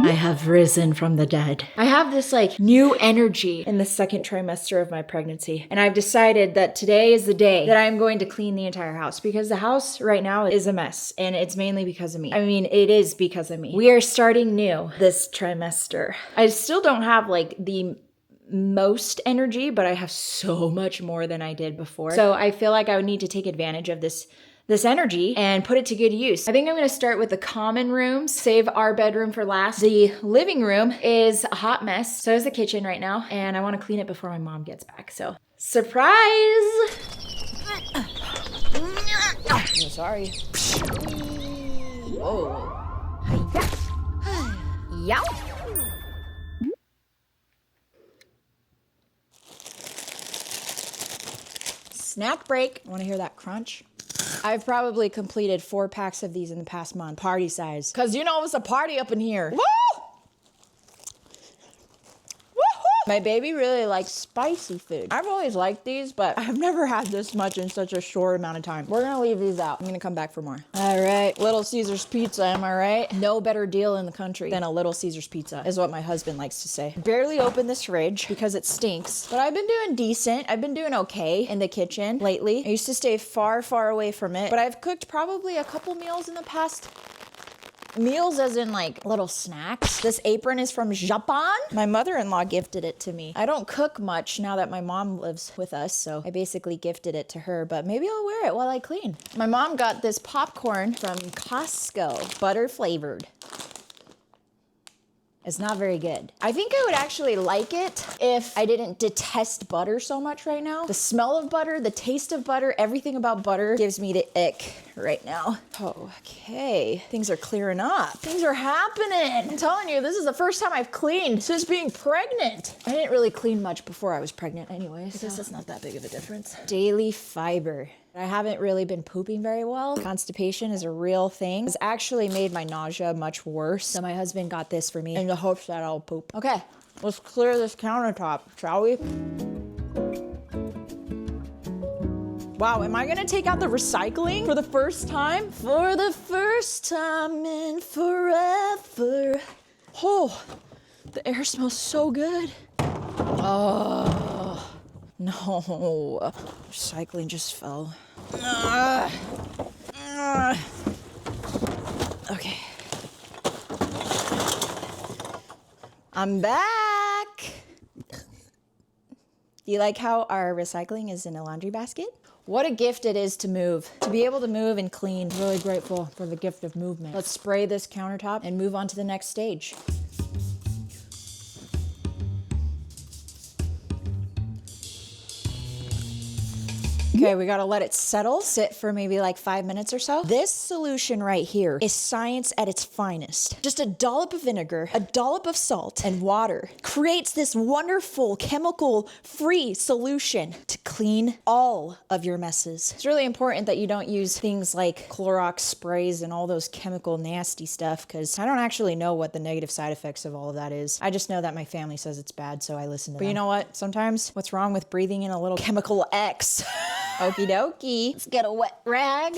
I have risen from the dead. I have this like new energy in the second trimester of my pregnancy. And I've decided that today is the day that I'm going to clean the entire house because the house right now is a mess and it's mainly because of me. I mean, it is because of me. We are starting new this trimester. I still don't have like the most energy, but I have so much more than I did before. So I feel like I would need to take advantage of this energy and put it to good use. I think I'm going to start with the common rooms, save our bedroom for last. The living room is a hot mess. So is the kitchen right now. And I want to clean it before my mom gets back. So surprise! Oh, sorry. Whoa. Yeah. Snack break. Want to hear that crunch? I've probably completed 4 packs of these in the past month. Party size. Cause you know it's a party up in here. Woo! My baby really likes spicy food. I've always liked these, but I've never had this much in such a short amount of time. We're gonna leave these out. I'm gonna come back for more. All right, Little Caesar's Pizza, am I right? No better deal in the country than a Little Caesar's Pizza, is what my husband likes to say. Barely opened this fridge because it stinks, but I've been doing decent. I've been doing okay in the kitchen lately. I used to stay far, far away from it, but I've cooked probably a couple meals in the past. Meals as in like little snacks. This apron is from Japan. My mother-in-law gifted it to me. I don't cook much now that my mom lives with us, so I basically gifted it to her, but maybe I'll wear it while I clean. My mom got this popcorn from Costco, butter flavored. It's not very good. I think I would actually like it if I didn't detest butter so much right now. The smell of butter, the taste of butter, everything about butter gives me the ick right now. Okay, things are clearing up. Things are happening. I'm telling you, this is the first time I've cleaned since being pregnant. I didn't really clean much before I was pregnant anyways. So it's not that big of a difference. Daily fiber. I haven't really been pooping very well. Constipation is a real thing. It's actually made my nausea much worse. So my husband got this for me in the hopes that I'll poop. Okay, let's clear this countertop, shall we? Wow, am I gonna take out the recycling for the first time? For the first time in forever. Oh, the air smells so good. Oh. No, recycling just fell. Okay. I'm back. Do you like how our recycling is in a laundry basket? What a gift it is to move. To be able to move and clean. Really grateful for the gift of movement. Let's spray this countertop and move on to the next stage. Okay, we gotta let it settle, sit for maybe like 5 minutes or so. This solution right here is science at its finest. Just a dollop of vinegar, a dollop of salt, and water creates this wonderful chemical-free solution to clean all of your messes. It's really important that you don't use things like Clorox sprays and all those chemical nasty stuff, because I don't actually know what the negative side effects of all of that is. I just know that my family says it's bad, so I listen to them. But you know what? Sometimes what's wrong with breathing in a little chemical X? Okie dokie. Let's get a wet rag.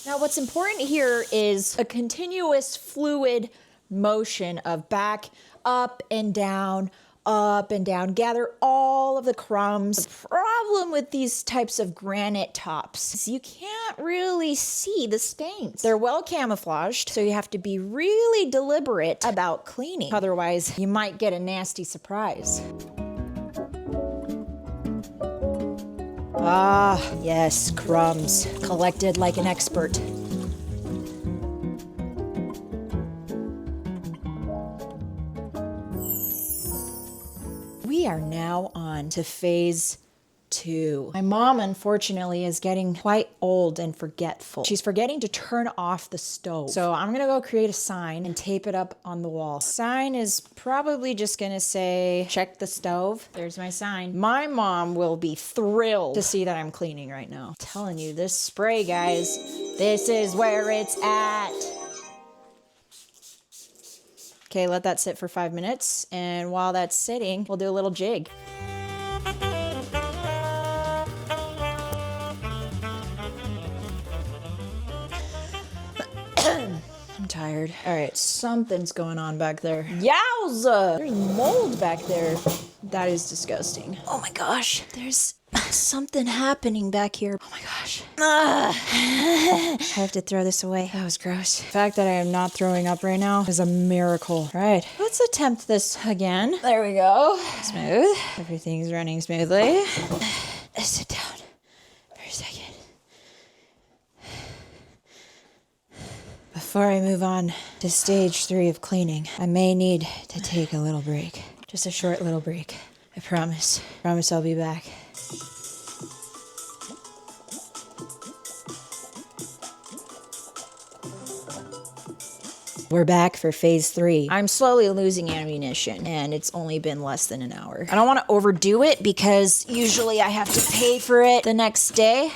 Now what's important here is a continuous fluid motion of back, up and down, up and down. Gather all of the crumbs. The problem with these types of granite tops is you can't really see the stains. They're well camouflaged, so you have to be really deliberate about cleaning. Otherwise, you might get a nasty surprise. Ah, yes, crumbs. Collected like an expert. We are now on to phase 2. My mom, unfortunately, is getting quite old and forgetful. She's forgetting to turn off the stove. So I'm gonna go create a sign and tape it up on the wall. Sign is probably just gonna say, check the stove. There's my sign. My mom will be thrilled to see that I'm cleaning right now. I'm telling you, this spray, guys, this is where it's at. Okay, let that sit for 5 minutes. And while that's sitting, we'll do a little jig. I'm tired. All right, something's going on back there. Yowza! There's mold back there. That is disgusting. Oh my gosh, there's something happening back here. Oh my gosh. I have to throw this away. That was gross. The fact that I am not throwing up right now is a miracle. All right, let's attempt this again. There we go. Smooth. Everything's running smoothly. Sit down for a second. Before I move on to stage 3 of cleaning, I may need to take a little break. Just a short little break. I promise. Promise I'll be back. We're back for phase 3. I'm slowly losing ammunition, and it's only been less than an hour. I don't want to overdo it because usually I have to pay for it the next day.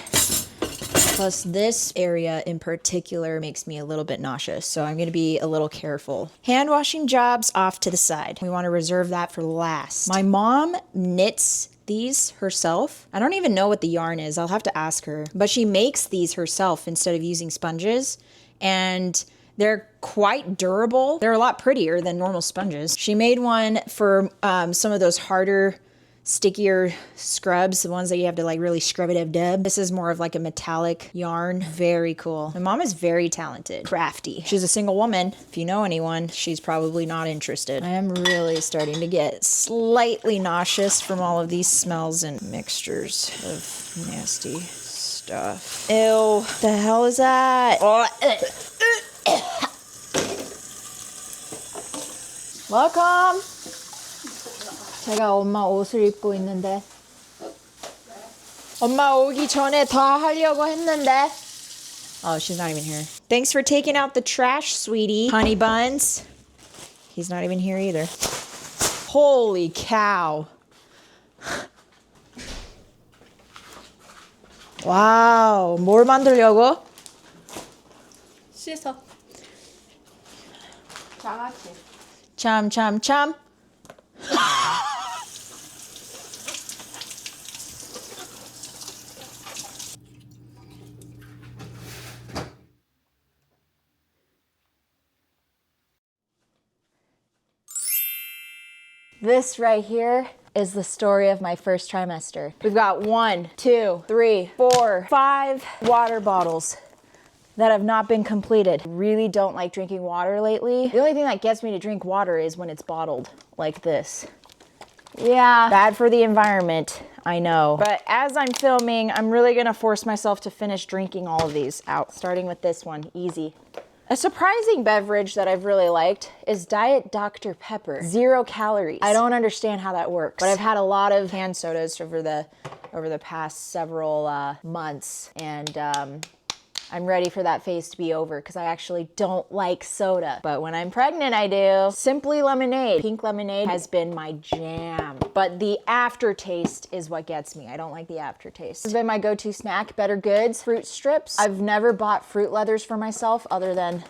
Plus, this area in particular makes me a little bit nauseous, so I'm going to be a little careful. Hand washing jobs off to the side. We want to reserve that for last. My mom knits these herself. I don't even know what the yarn is. I'll have to ask her. But she makes these herself instead of using sponges, and they're quite durable. They're a lot prettier than normal sponges. She made one for some of those harder, stickier scrubs, the ones that you have to like really scrub it up dub. This is more of like a metallic yarn. Very cool. My mom is very talented, crafty. She's a single woman. If you know anyone, she's probably not interested. I am really starting to get slightly nauseous from all of these smells and mixtures of nasty stuff. Ew, the hell is that? Welcome. 제가 엄마 옷을 입고 있는데 엄마 오기 전에 다 하려고 했는데. Oh, she's not even here. Thanks for taking out the trash, sweetie. Honey buns. He's not even here either. Holy cow. 와우, 뭘 만들려고? 씻어. 장아찌. 참. This right here is the story of my first trimester. We've got 1, 2, 3, 4, 5 water bottles that have not been completed. Really don't like drinking water lately. The only thing that gets me to drink water is when it's bottled like this. Yeah, bad for the environment, I know. But as I'm filming, I'm really gonna force myself to finish drinking all of these out, starting with this one, easy. A surprising beverage that I've really liked is Diet Dr. Pepper. 0 calories. I don't understand how that works, but I've had a lot of canned sodas over the past several months, and I'm ready for that phase to be over because I actually don't like soda. But when I'm pregnant, I do. Simply lemonade. Pink lemonade has been my jam. But the aftertaste is what gets me. I don't like the aftertaste. This has been my go-to snack. Better Goods fruit strips. I've never bought fruit leathers for myself other than,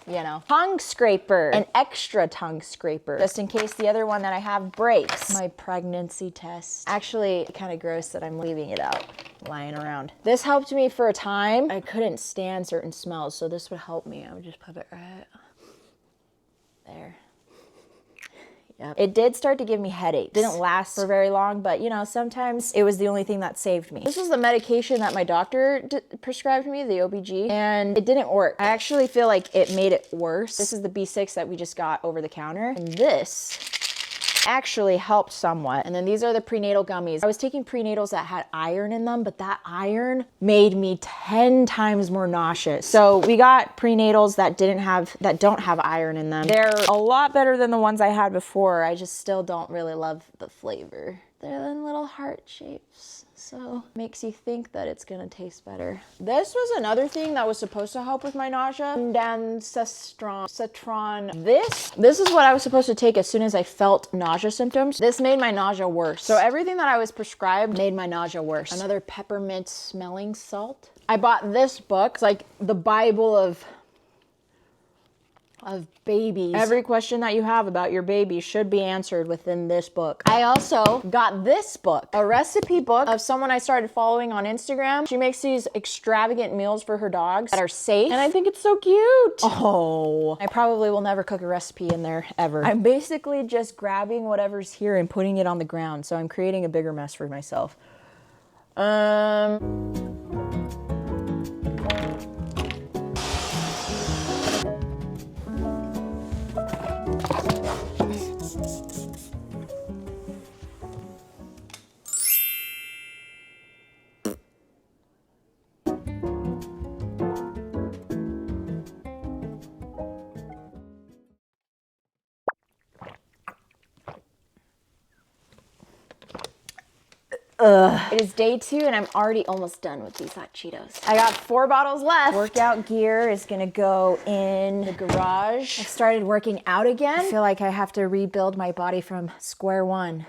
you know, tongue scraper, an extra tongue scraper, just in case the other one that I have breaks. My pregnancy test. Actually, kind of gross that I'm leaving it out, lying around. This helped me for a time. I couldn't stand certain smells, so this would help me. I would just put it right there. Yep. It did start to give me headaches. Didn't last for very long, but you know, sometimes it was the only thing that saved me. This was the medication that my doctor prescribed me, the OBG, and it didn't work. I actually feel like it made it worse. This is the B6 that we just got over the counter, and this actually helped somewhat. And then these are the prenatal gummies. I was taking prenatals that had iron in them, but that iron made me 10 times more nauseous. So we got prenatals that don't have iron in them. They're a lot better than the ones I had before. I just still don't really love the flavor. They're in little heart shapes, so makes you think that it's gonna taste better. This was another thing that was supposed to help with my nausea. Citron. This is what I was supposed to take as soon as I felt nausea symptoms. This made my nausea worse. So everything that I was prescribed made my nausea worse. Another peppermint smelling salt. I bought this book. It's like the Bible of of babies. Every question that you have about your baby should be answered within this book. I also got this book, a recipe book of someone I started following on Instagram. She makes these extravagant meals for her dogs that are safe, and I think it's so cute. Oh, I probably will never cook a recipe in there ever. I'm basically just grabbing whatever's here and putting it on the ground, so I'm creating a bigger mess for myself. It is day 2 and I'm already almost done with these hot Cheetos. I got 4 bottles left. Workout gear is gonna go in the garage. I started working out again. I feel like I have to rebuild my body from square one.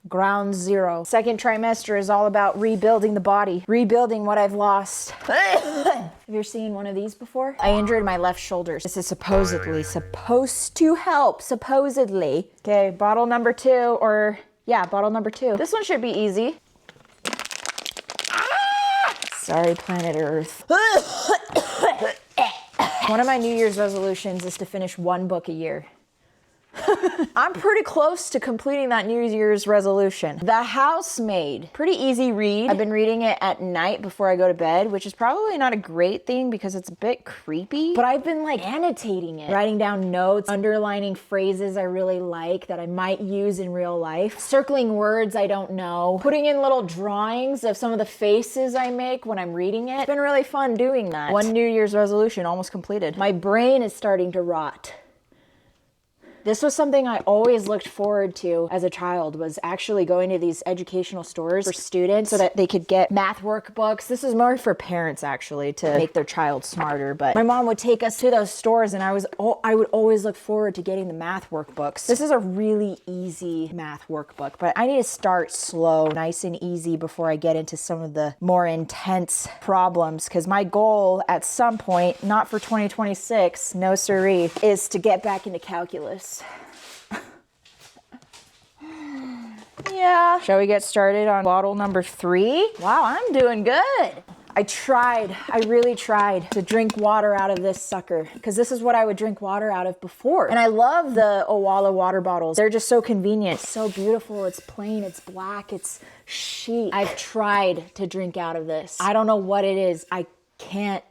Ground zero. Second trimester is all about rebuilding the body, rebuilding what I've lost. Have you seen one of these before? I injured my left shoulder. This is supposedly supposed to help, supposedly. Okay, bottle number 2, or yeah, bottle number 2. This one should be easy. Sorry, planet Earth. One of my New Year's resolutions is to finish 1 book a year. I'm pretty close to completing that New Year's resolution. The Housemaid. Pretty easy read. I've been reading it at night before I go to bed, which is probably not a great thing because it's a bit creepy, but I've been like annotating it, writing down notes, underlining phrases I really like that I might use in real life, circling words I don't know, putting in little drawings of some of the faces I make when I'm reading it. It's been really fun doing that. 1 New Year's resolution almost completed. My brain is starting to rot. This was something I always looked forward to as a child, was actually going to these educational stores for students so that they could get math workbooks. This is more for parents actually, to make their child smarter, but my mom would take us to those stores and I would always look forward to getting the math workbooks. This is a really easy math workbook, but I need to start slow, nice and easy before I get into some of the more intense problems, because my goal at some point, not for 2026, no siree, is to get back into calculus. Yeah. Shall we get started on bottle number 3? Wow, I'm doing good. I really tried to drink water out of this sucker, because this is what I would drink water out of before. And I love the Owala water bottles. They're just so convenient. It's so beautiful. It's plain, it's black, it's chic. I've tried to drink out of this. I don't know what it is. I can't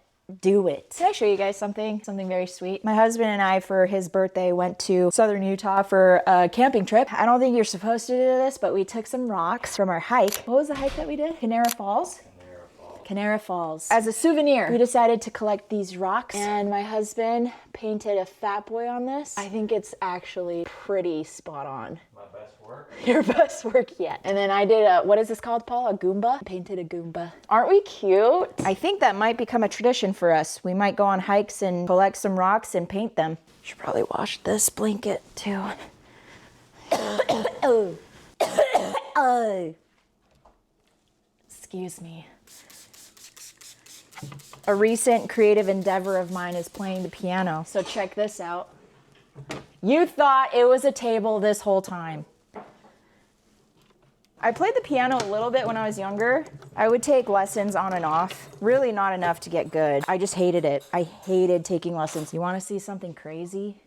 do it. Can I show you guys something very sweet? My husband and I, for his birthday, went to southern Utah for a camping trip. I don't think you're supposed to do this, but we took some rocks from our hike. What was the hike that we did? Canara Falls? Canara Falls. As a souvenir, we decided to collect these rocks, and my husband painted a fat boy on this. I think it's actually pretty spot on. My best work? Your best work yet. And then I did a, what is this called, Paul? A Goomba? Painted a Goomba. Aren't we cute? I think that might become a tradition for us. We might go on hikes and collect some rocks and paint them. Should probably wash this blanket too. Oh. Excuse me. A recent creative endeavor of mine is playing the piano. So check this out. You thought it was a table this whole time. I played the piano a little bit when I was younger. I would take lessons on and off. Really not enough to get good. I just hated it. I hated taking lessons. You want to see something crazy?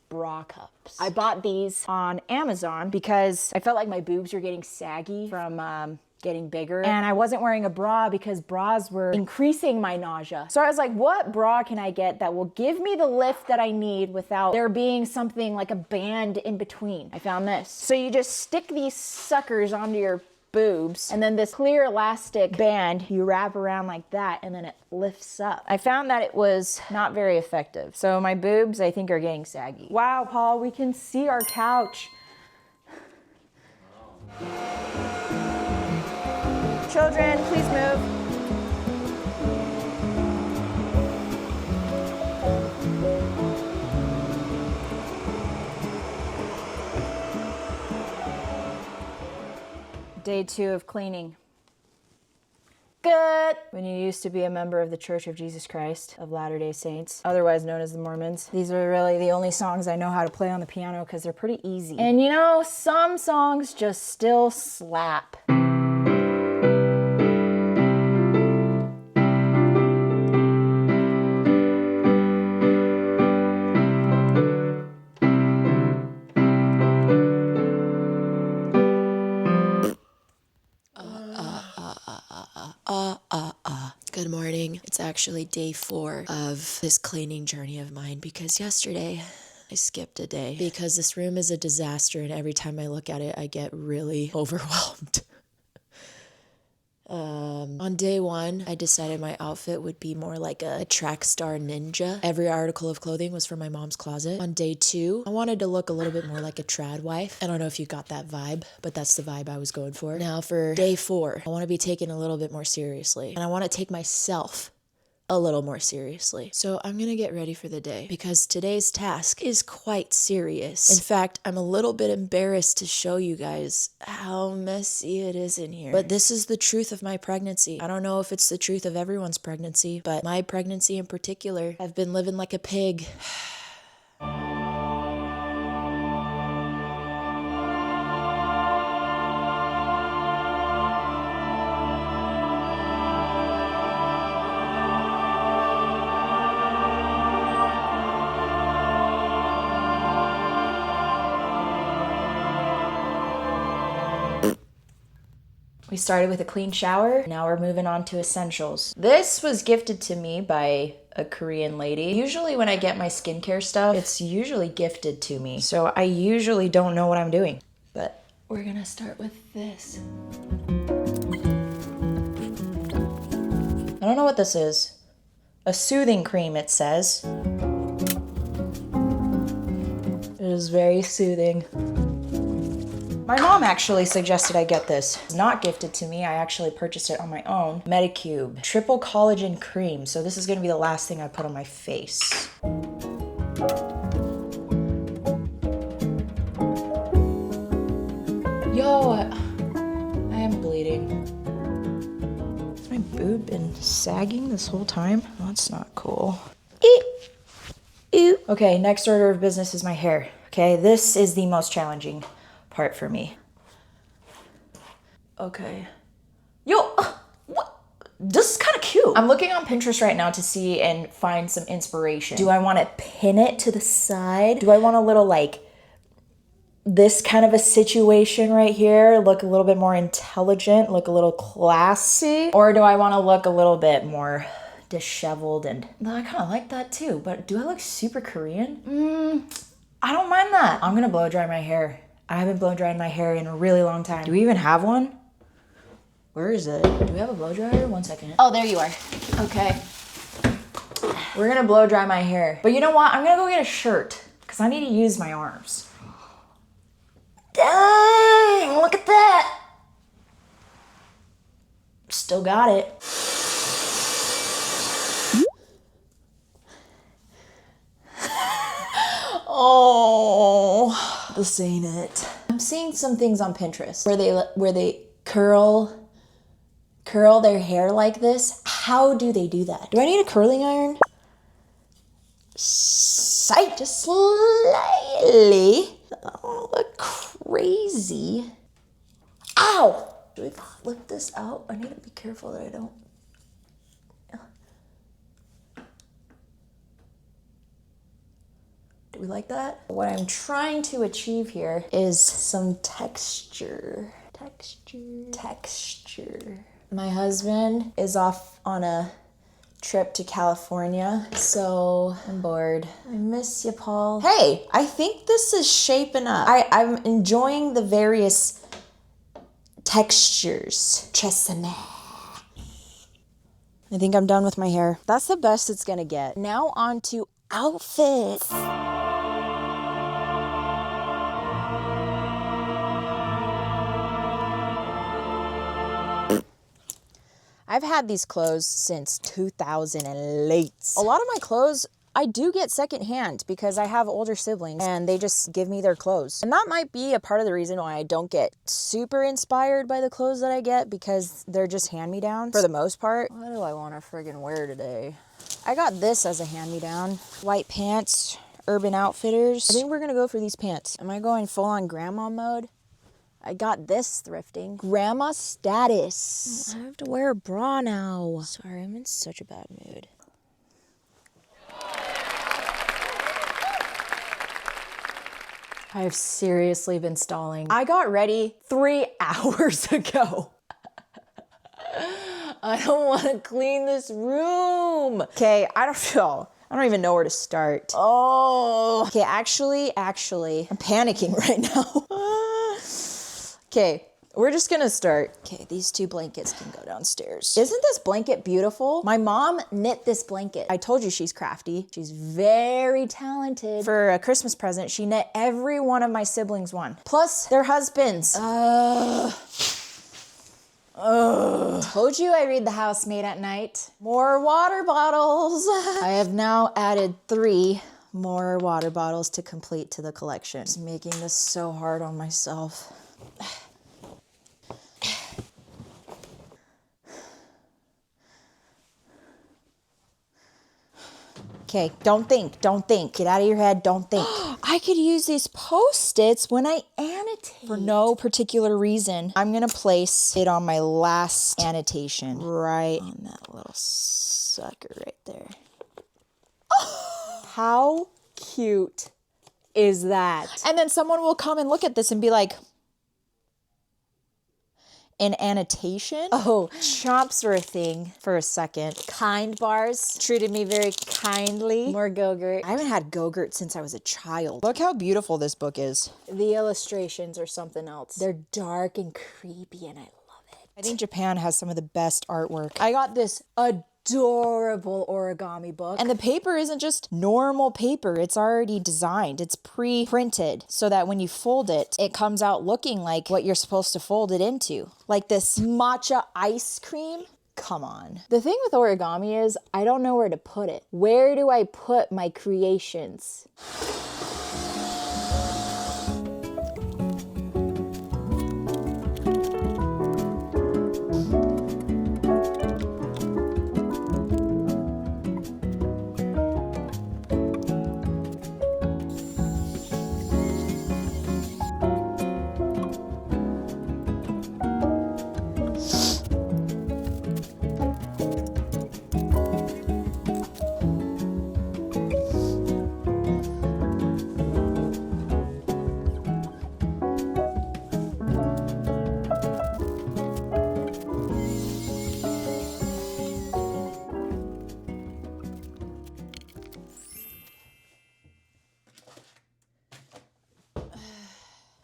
Bra cups. I bought these on Amazon because I felt like my boobs were getting saggy from getting bigger, and I wasn't wearing a bra because bras were increasing my nausea. So I was like, what bra can I get that will give me the lift that I need without there being something like a band in between? I found this. So you just stick these suckers onto your boobs, and then this clear elastic band you wrap around like that, and then it lifts up. I found that it was not very effective. So my boobs, I think, are getting saggy. Wow, Paul, we can see our couch. Children, please move. Day 2 of cleaning. Good. When you used to be a member of the Church of Jesus Christ of Latter-day Saints, otherwise known as the Mormons. These are really the only songs I know how to play on the piano because they're pretty easy. And you know, some songs just still slap. Good morning. It's actually day 4 of this cleaning journey of mine because yesterday I skipped a day because this room is a disaster and every time I look at it, I get really overwhelmed. On day 1, I decided my outfit would be more like a track star ninja. Every article of clothing was from my mom's closet. On day 2, I wanted to look a little bit more like a trad wife. I don't know if you got that vibe, but that's the vibe I was going for. Now for day 4, I want to be taken a little bit more seriously. And I want to take myself a little more seriously. So I'm gonna get ready for the day because today's task is quite serious. In fact, I'm a little bit embarrassed to show you guys how messy it is in here. But this is the truth of my pregnancy. I don't know if it's the truth of everyone's pregnancy, but my pregnancy in particular, I've been living like a pig. We started with a clean shower. Now we're moving on to essentials. This was gifted to me by a Korean lady. Usually when I get my skincare stuff, it's usually gifted to me. So I usually don't know what I'm doing. But we're gonna start with this. I don't know what this is. A soothing cream, it says. It is very soothing. My mom actually suggested I get this. It's not gifted to me. I actually purchased it on my own. Medicube Triple Collagen Cream. So this is gonna be the last thing I put on my face. Yo, I am bleeding. Has my boob been sagging this whole time? Oh, that's not cool. Ew. Okay, next order of business is my hair. Okay, this is the most challenging part for me. Okay. Yo, what? This is kind of cute. I'm looking on Pinterest right now to see and find some inspiration. Do I want to pin it to the side? Do I want a little like this kind of a situation right here? Look a little bit more intelligent, look a little classy? Or do I want to look a little bit more disheveled? And I kind of like that too, but do I look super Korean? I don't mind that. I'm gonna blow dry my hair. I haven't blow dried my hair in a really long time. Do we even have one? Where is it? Do we have a blow dryer? 1 second. Oh, there you are. Okay. We're gonna blow dry my hair. But you know what? I'm gonna go get a shirt because I need to use my arms. Dang, look at that. Still got it. Oh, this ain't it. I'm seeing some things on Pinterest where they curl their hair like this. How do they do that? Do I need a curling iron? Sight, just slightly. I don't look crazy. Ow! Do we flip this out? I need to be careful that I don't. Do we like that? What I'm trying to achieve here is some texture. Texture. My husband is off on a trip to California, so I'm bored. I miss you, Paul. Hey, I think this is shaping up. I'm enjoying the various textures. Chessame. I think I'm done with my hair. That's the best it's gonna get. Now on to outfits. I've had these clothes since 2008. A lot of my clothes I do get secondhand because I have older siblings and they just give me their clothes. And that might be a part of the reason why I don't get super inspired by the clothes that I get, because they're just hand-me-downs for the most part. What do I want to friggin' wear today? I got this as a hand-me-down. White pants, Urban Outfitters. I think we're gonna go for these pants. Am I going full-on grandma mode? I got this thrifting. Grandma status. I have to wear a bra now. Sorry, I'm in such a bad mood. I have seriously been stalling. I got ready 3 hours ago. I don't want to clean this room. Okay, I don't even know where to start. Oh. Okay, actually, I'm panicking right now. Okay, we're just gonna start. Okay, these 2 blankets can go downstairs. Isn't this blanket beautiful? My mom knit this blanket. I told you she's crafty. She's very talented. For a Christmas present, she knit every one of my siblings one. Plus their husbands. Told you I read The Housemaid at night. More water bottles. I have now added 3 more water bottles to complete to the collection. Just making this so hard on myself. Okay, don't think. Get out of your head, don't think. I could use these Post-its when I annotate. For no particular reason, I'm gonna place it on my last annotation. Right on that little sucker right there. Oh, how cute is that? And then someone will come and look at this and be like, an annotation? Oh, chops were a thing for a second. Kind bars treated me very kindly. More Go-Gurt. I haven't had Go-Gurt since I was a child. Look how beautiful this book is. The illustrations are something else. They're dark and creepy and I love it. I think Japan has some of the best artwork. I got this adorable origami book. And the paper isn't just normal paper. It's already designed. It's pre-printed so that when you fold it, it comes out looking like what you're supposed to fold it into. Like this matcha ice cream. Come on. The thing with origami is I don't know where to put it. Where do I put my creations?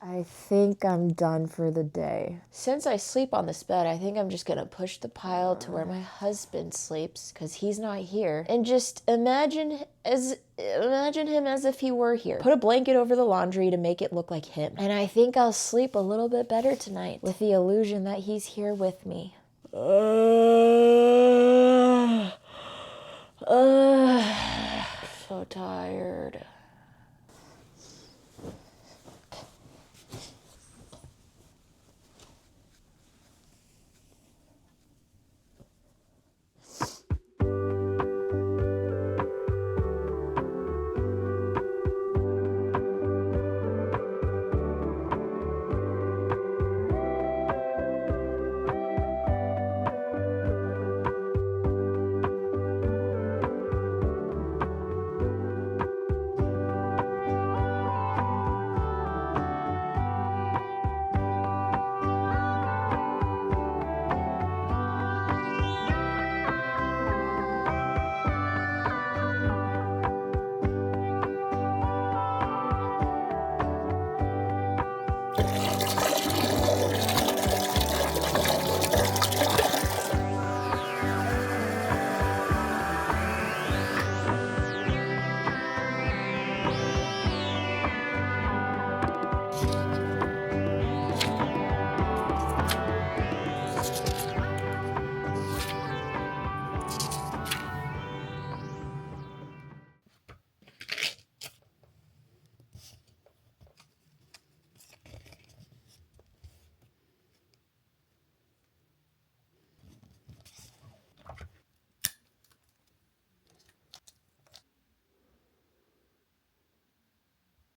I think I'm done for the day. Since I sleep on this bed, I think I'm just gonna push the pile to where my husband sleeps, because he's not here, and just imagine him as if he were here. Put a blanket over the laundry to make it look like him. And I think I'll sleep a little bit better tonight with the illusion that he's here with me. So tired.